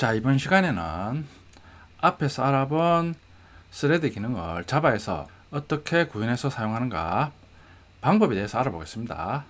자, 이번 시간에는 앞에서 알아본 스레드 기능을 자바에서 어떻게 구현해서 사용하는가 방법에 대해서 알아보겠습니다.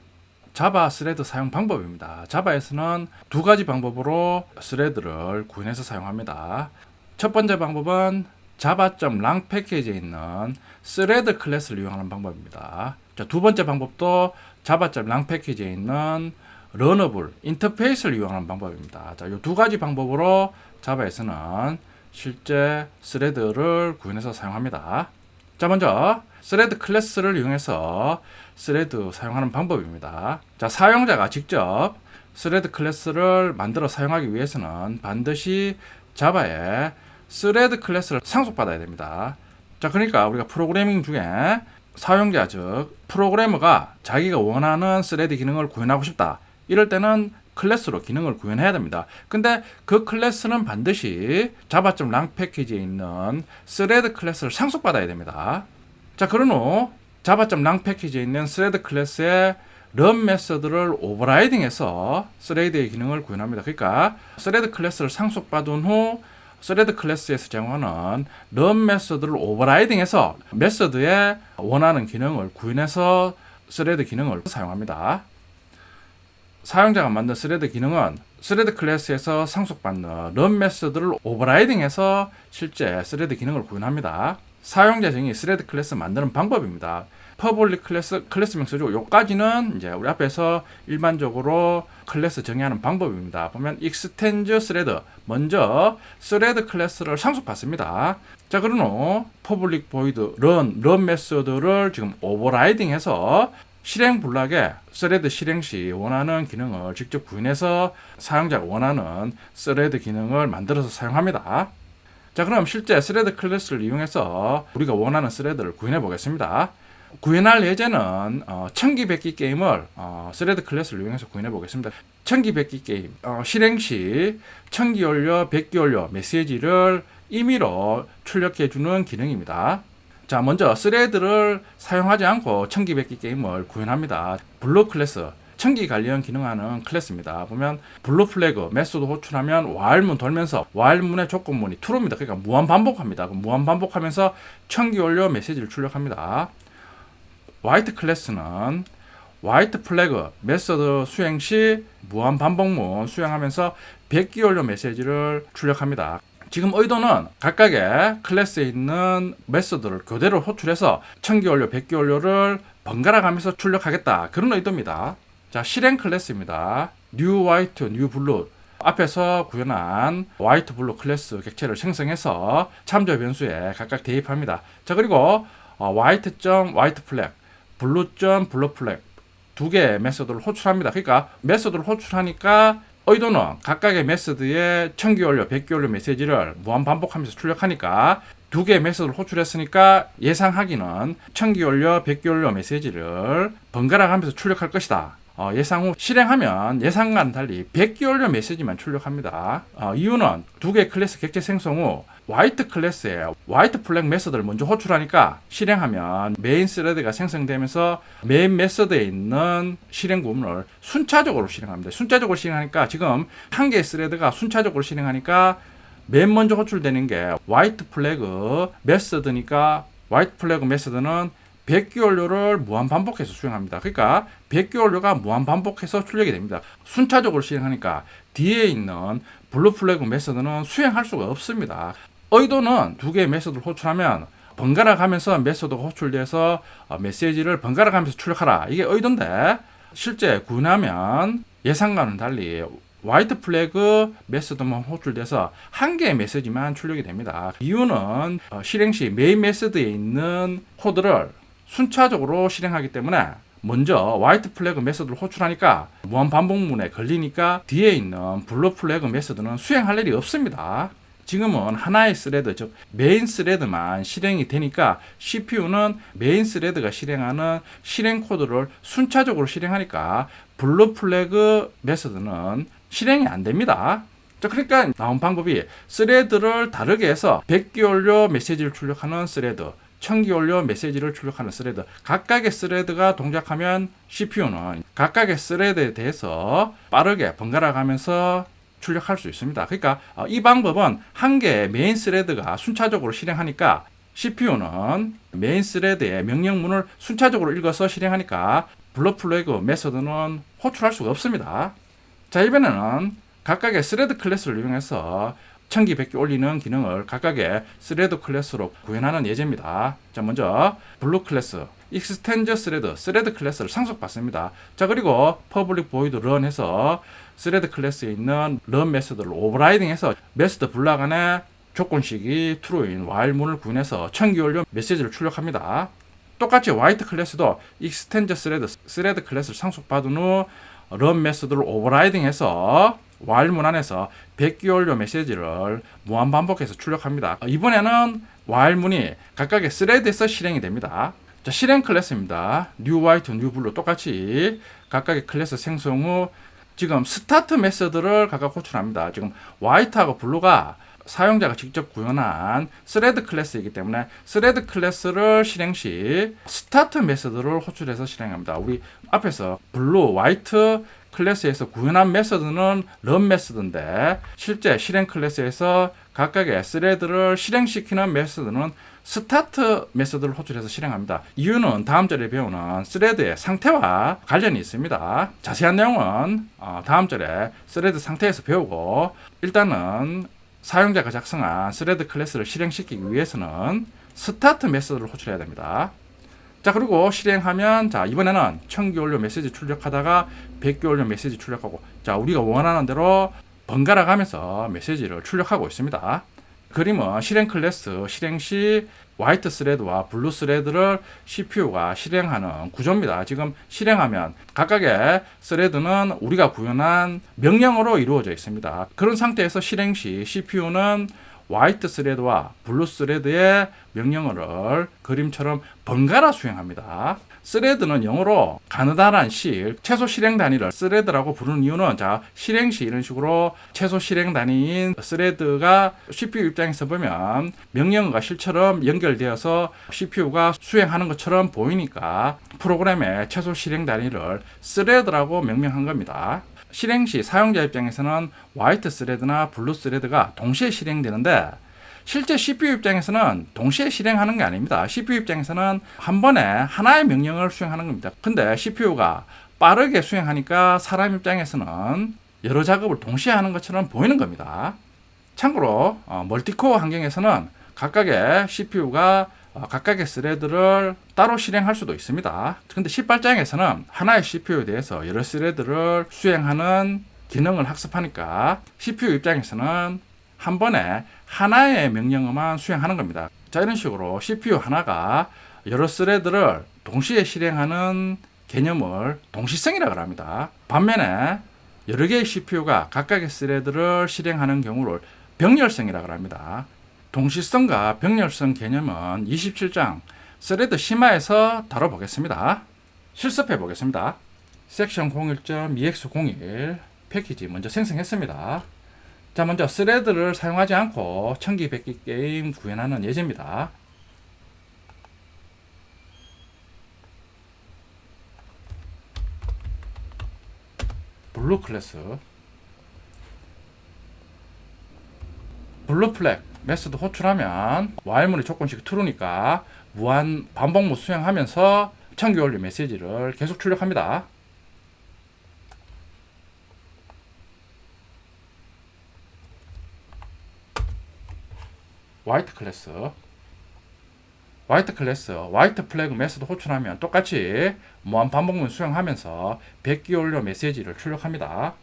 자바 스레드 사용 방법입니다. 자바에서는 두 가지 방법으로 스레드를 구현해서 사용합니다. 첫 번째 방법은 java.lang 패키지에 있는 스레드 클래스를 이용하는 방법입니다. 자, 두 번째 방법도 java.lang 패키지에 있는 러너블 인터페이스를 이용하는 방법입니다. 자, 이 두 가지 방법으로 자바에서는 실제 스레드를 구현해서 사용합니다. 자, 먼저 스레드 클래스를 이용해서 스레드 사용하는 방법입니다. 자, 사용자가 직접 스레드 클래스를 만들어 사용하기 위해서는 반드시 자바에 스레드 클래스를 상속받아야 됩니다. 자, 그러니까 우리가 프로그래밍 중에 사용자 즉 프로그래머가 자기가 원하는 스레드 기능을 구현하고 싶다, 이럴 때는 클래스로 기능을 구현해야 됩니다. 근데 그 클래스는 반드시 java.lang 패키지에 있는 스레드 클래스를 상속받아야 됩니다. 자, 그런 후 java.lang 패키지에 있는 스레드 클래스의 run 메서드를 오버라이딩해서 스레드의 기능을 구현합니다. 그러니까 스레드 클래스를 상속받은 후 스레드 클래스에서 제공하는 run 메서드를 오버라이딩해서 메서드에 원하는 기능을 구현해서 스레드 기능을 사용합니다. 사용자가 만든 스레드 기능은 스레드 클래스에서 상속받는 run 메서드를 오버라이딩해서 실제 스레드 기능을 구현합니다. 사용자 정의 스레드 클래스 만드는 방법입니다. 퍼블릭 클래스 명수죠. 요까지는 이제 우리 앞에서 일반적으로 클래스 정의하는 방법입니다. 보면 extend 스레드, 먼저 스레드 클래스를 상속받습니다. 자, 그런 후 퍼블릭 보이드 run 메서드를 지금 오버라이딩해서 실행 블락에 스레드 실행 시 원하는 기능을 직접 구현해서 사용자가 원하는 스레드 기능을 만들어서 사용합니다. 자, 그럼 실제 스레드 클래스를 이용해서 우리가 원하는 스레드를 구현해 보겠습니다. 구현할 예제는 천기백기 게임을 스레드 클래스를 이용해서 구현해 보겠습니다. 천기백기 게임 실행 시 천기 올려 백기 올려 메시지를 임의로 출력해 주는 기능입니다. 자, 먼저 스레드를 사용하지 않고 천기백기 게임을 구현합니다. 블루 클래스, 천기 관련 기능하는 클래스입니다. 보면 블루 플래그 메소드 호출하면 while문 돌면서 while문의 조건문이 true입니다. 그러니까 무한 반복합니다. 무한 반복하면서 천기 올려 메시지를 출력합니다. 화이트 클래스는 화이트 플래그 메소드 수행 시 무한 반복문 수행하면서 백기 올려 메시지를 출력합니다. 지금 의도는 각각의 클래스에 있는 메소드를 그대로 호출해서 천기 완료, 백기 완료를 번갈아 가면서 출력하겠다, 그런 의도입니다. 자, 실행 클래스입니다. new white, new blue 앞에서 구현한 white, blue 클래스 객체를 생성해서 참조 변수에 각각 대입합니다. 자, 그리고 white.white flag, blue.blue flag 두 개의 메소드를 호출합니다. 그러니까 메소드를 호출하니까 의도는 각각의 메소드에 천기 완료, 백기 완료 메시지를 무한 반복하면서 출력하니까 두 개의 메소드를 호출했으니까 예상하기는 천기 완료, 백기 완료 메시지를 번갈아 가면서 출력할 것이다. 예상 후 실행하면 예상과는 달리 백기 완료 메시지만 출력합니다. 이유는 두 개의 클래스 객체 생성 후 화이트 클래스에 화이트 플래그 메소드를 먼저 호출하니까 실행하면 메인 스레드가 생성되면서 메인 메소드에 있는 실행 구문을 순차적으로 실행합니다. 순차적으로 실행하니까 지금 한 개의 스레드가 순차적으로 실행하니까 맨 먼저 호출되는 게 화이트 플래그 메소드니까 화이트 플래그 메소드는 백기 완료를 무한 반복해서 수행합니다. 그러니까 백기 완료가 무한 반복해서 출력이 됩니다. 순차적으로 실행하니까 뒤에 있는 블루 플래그 메소드는 수행할 수가 없습니다. 의도는 두 개의 메소드를 호출하면 번갈아 가면서 메소드가 호출돼서 메시지를 번갈아 가면서 출력하라, 이게 의도인데 실제 구현하면 예상과는 달리 화이트 플래그 메소드만 호출돼서 한 개의 메시지만 출력이 됩니다. 이유는 실행 시 메인 메소드에 있는 코드를 순차적으로 실행하기 때문에 먼저 화이트 플래그 메소드를 호출하니까 무한 반복문에 걸리니까 뒤에 있는 블루 플래그 메소드는 수행할 일이 없습니다. 지금은 하나의 스레드, 즉 메인 스레드만 실행이 되니까 CPU는 메인 스레드가 실행하는 실행 코드를 순차적으로 실행하니까 블루 플래그 메소드는 실행이 안 됩니다. 자, 그러니까 나온 방법이 스레드를 다르게 해서 백기 완료 메시지를 출력하는 스레드, 천기 완료 메시지를 출력하는 스레드, 각각의 스레드가 동작하면 CPU는 각각의 스레드에 대해서 빠르게 번갈아 가면서 출력할 수 있습니다. 그러니까 이 방법은 한 개의 메인 스레드가 순차적으로 실행하니까 CPU는 메인 스레드의 명령문을 순차적으로 읽어서 실행하니까 블록 플래그 메서드는 호출할 수가 없습니다. 자, 이번에는 각각의 스레드 클래스를 이용해서 천기 백기 올리는 기능을 각각의 스레드 클래스로 구현하는 예제입니다. 자, 먼저 블록 클래스 익스텐저 스레드 클래스를 상속받습니다. 자, 그리고 퍼블릭 보이드 런 해서 스레드 클래스에 있는 런 메서드를 오버라이딩해서 메서드 블락 안에 조건식이 true인 while문을 구현해서 천기 완료 메시지를 출력합니다. 똑같이 화이트 클래스도 익스텐저 스레드 클래스를 상속받은 후 런 메서드를 오버라이딩해서 while문 안에서 백기 완료 메시지를 무한 반복해서 출력합니다. 이번에는 while문이 각각의 스레드에서 실행이 됩니다. 자, 실행 클래스입니다. new white, new blue 똑같이 각각의 클래스 생성 후 지금 스타트 메서드를 각각 호출합니다. 지금 white하고 blue가 사용자가 직접 구현한 스레드 클래스이기 때문에 스레드 클래스를 실행 시 스타트 메서드를 호출해서 실행합니다. 우리 앞에서 블루, 화이트 클래스에서 구현한 메서드는 런 메서드인데 실제 실행 클래스에서 각각의 스레드를 실행시키는 메서드는 스타트 메서드를 호출해서 실행합니다. 이유는 다음 절에 배우는 스레드의 상태와 관련이 있습니다. 자세한 내용은 다음 절에 스레드 상태에서 배우고 일단은 사용자가 작성한 스레드 클래스를 실행시키기 위해서는 스타트 메서드를 호출해야 됩니다. 자, 그리고 실행하면 자, 이번에는 천기 완료 메시지 출력하다가 백기 완료 메시지 출력하고 자, 우리가 원하는 대로 번갈아 가면서 메시지를 출력하고 있습니다. 그림은 실행 클래스 실행 시 화이트 스레드와 블루 스레드를 CPU가 실행하는 구조입니다. 지금 실행하면 각각의 스레드는 우리가 구현한 명령어로 이루어져 있습니다. 그런 상태에서 실행 시 CPU는 화이트 스레드와 블루 스레드의 명령어를 그림처럼 번갈아 수행합니다. 스레드는 영어로 가느다란 실, 최소 실행 단위를 스레드라고 부르는 이유는 자, 실행 시 이런 식으로 최소 실행 단위인 스레드가 CPU 입장에서 보면 명령어가 실처럼 연결되어서 CPU가 수행하는 것처럼 보이니까 프로그램의 최소 실행 단위를 스레드라고 명명한 겁니다. 실행 시 사용자 입장에서는 화이트 스레드나 블루 스레드가 동시에 실행되는데 실제 CPU 입장에서는 동시에 실행하는 게 아닙니다. CPU 입장에서는 한 번에 하나의 명령을 수행하는 겁니다. 근데 CPU가 빠르게 수행하니까 사람 입장에서는 여러 작업을 동시에 하는 것처럼 보이는 겁니다. 참고로 멀티코어 환경에서는 각각의 CPU가 각각의 스레드를 따로 실행할 수도 있습니다. 근데 실발장에서는 하나의 CPU에 대해서 여러 스레드를 수행하는 기능을 학습하니까 CPU 입장에서는 한 번에 하나의 명령어만 수행하는 겁니다. 자, 이런 식으로 CPU 하나가 여러 스레드를 동시에 실행하는 개념을 동시성이라고 합니다. 반면에 여러 개의 CPU가 각각의 스레드를 실행하는 경우를 병렬성이라고 합니다. 동시성과 병렬성 개념은 27장 스레드 심화에서 다뤄보겠습니다. 실습해 보겠습니다. 섹션 01.ex01 패키지 먼저 생성했습니다. 자, 먼저 스레드를 사용하지 않고 천기 백기 게임 구현하는 예제입니다. 블루 클래스 블루 플렉 메서드 호출하면 while문의 조건식 true니까 무한 반복문 수행하면서 천기 완료 메시지를 계속 출력합니다. 화이트 클래스 화이트 플래그 메서드 호출하면 똑같이 무한 반복문 수행하면서 백기 완료 메시지를 출력합니다.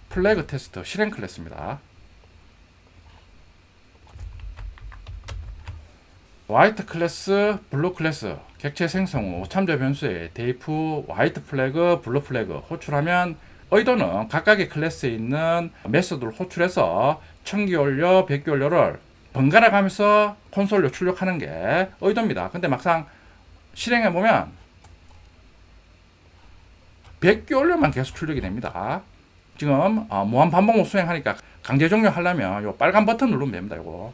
플래그 테스트 실행 클래스입니다. 화이트 클래스, 블루 클래스 객체 생성 후 참조 변수에 데이프 화이트 플래그, 블루 플래그 호출하면 의도는 각각의 클래스에 있는 메서드를 호출해서 천기 완료, 백기 완료를 번갈아 가면서 콘솔로 출력하는 게 의도입니다. 근데 막상 실행해 보면 백기 완료만 계속 출력이 됩니다. 지금 무한 반복문 수행하니까 강제 종료하려면 이 빨간 버튼 누르면 됩니다. 이거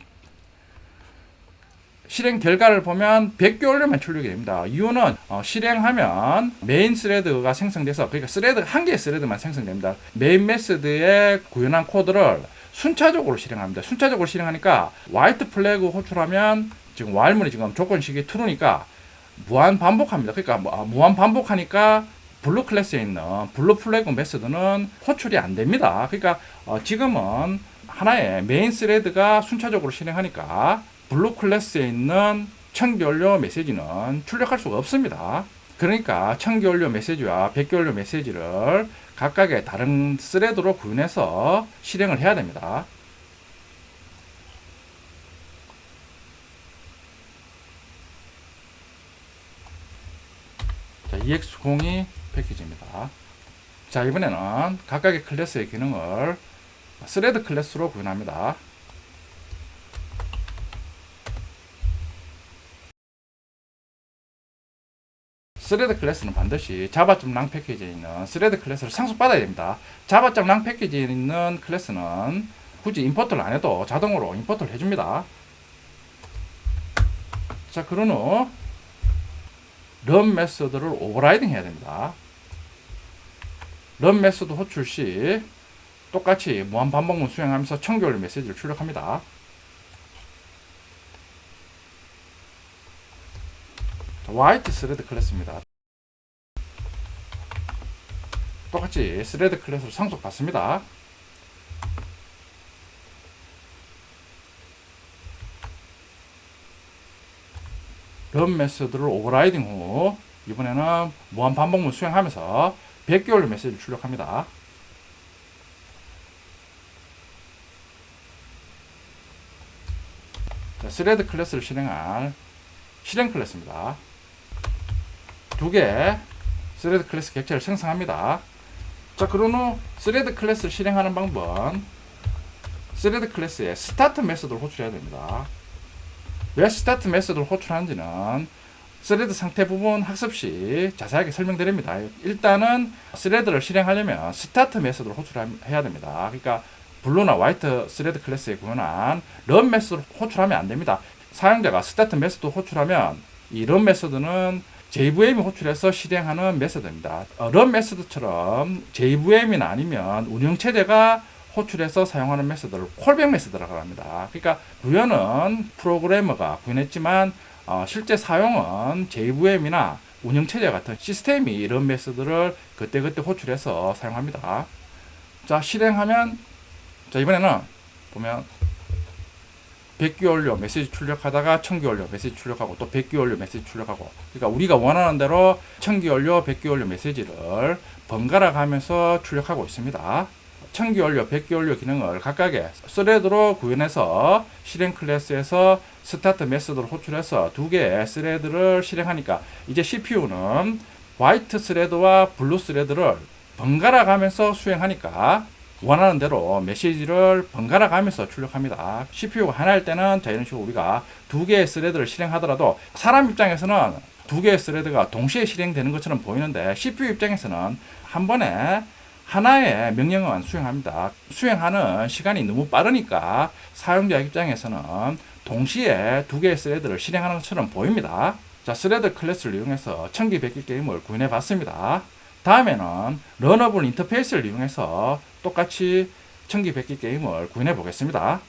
실행 결과를 보면 100개 완료만 출력이 됩니다. 이유는 실행하면 메인 스레드가 생성돼서, 그러니까 스레드 한 개의 스레드만 생성됩니다. 메인 메소드에 구현한 코드를 순차적으로 실행합니다. 순차적으로 실행하니까 화이트 플래그 호출하면 지금 while문이 지금 조건식이 true니까 무한 반복합니다. 그러니까 무한 반복하니까 블루 클래스에 있는 블루 플래그 메소드는 호출이 안 됩니다. 그러니까 지금은 하나의 메인 스레드가 순차적으로 실행하니까 블루 클래스에 있는 청기 완료 메시지는 출력할 수가 없습니다. 그러니까 청기 완료 메시지와 100개 완료 메시지를 각각의 다른 스레드로 구현해서 실행을 해야 됩니다. 자, EX02 패키지입니다. 자, 이번에는 각각의 클래스의 기능을 스레드 클래스로 구현합니다. 스레드 클래스는 반드시 java.lang 패키지에 있는 스레드 클래스를 상속받아야 됩니다. java.lang 패키지에 있는 클래스는 굳이 임포트를 안 해도 자동으로 임포트를 해줍니다. 자, 그런 후 run 메소드를 오버라이딩 해야 됩니다. run 메소드 호출 시 똑같이 무한 반복문 수행하면서 청기 완료 메시지를 출력합니다. white 스레드 클래스입니다. 똑같이 스레드 클래스로 상속받습니다. run 메소드를 오버라이딩 후 이번에는 무한 반복문 수행하면서 100개 완료 메시지를 출력합니다. 자, 스레드 클래스를 실행할 실행 클래스입니다. 두 개 스레드 클래스 객체를 생성합니다. 자, 그런 후 스레드 클래스를 실행하는 방법은 스레드 클래스에 스타트 메소드를 호출해야 됩니다. 왜 스타트 메소드를 호출하는지는 스레드 상태 부분 학습 시 자세하게 설명드립니다. 일단은 스레드를 실행하려면 스타트 메소드를 호출해야 됩니다. 그러니까 블루나 화이트 스레드 클래스에 구현한 run 메소드를 호출하면 안 됩니다. 사용자가 스타트 메소드 호출하면 이 run 메소드는 JVM이 호출해서 실행하는 메소드입니다. run 메소드처럼 JVM이나 아니면 운영체제가 호출해서 사용하는 메소드를 콜백 메소드라고 합니다. 그러니까 구현은 프로그래머가 구현했지만 실제 사용은 JVM이나 운영체제 같은 시스템이 이런 메소드를 그때그때 호출해서 사용합니다. 자, 실행하면, 자, 이번에는 보면 100개 완료 메시지 출력하다가 1000개 완료 메시지 출력하고 또 100개 완료 메시지 출력하고, 그러니까 우리가 원하는 대로 1000개 완료 100개 완료 메시지를 번갈아 가면서 출력하고 있습니다. 1000개 완료 100개 완료 기능을 각각의 스레드로 구현해서 실행 클래스에서 스타트 메소드를 호출해서 두 개의 스레드를 실행하니까 이제 CPU는 화이트 스레드와 블루 스레드를 번갈아 가면서 수행하니까 원하는 대로 메시지를 번갈아 가면서 출력합니다. CPU가 하나일 때는 자, 이런 식으로 우리가 두 개의 스레드를 실행하더라도 사람 입장에서는 두 개의 스레드가 동시에 실행되는 것처럼 보이는데 CPU 입장에서는 한 번에 하나의 명령만 수행합니다. 수행하는 시간이 너무 빠르니까 사용자 입장에서는 동시에 두 개의 스레드를 실행하는 것처럼 보입니다. 자, 스레드 클래스를 이용해서 1000개 100개 게임을 구현해 봤습니다. 다음에는 러너블 인터페이스를 이용해서 똑같이 1000개 100개 게임을 구현해 보겠습니다.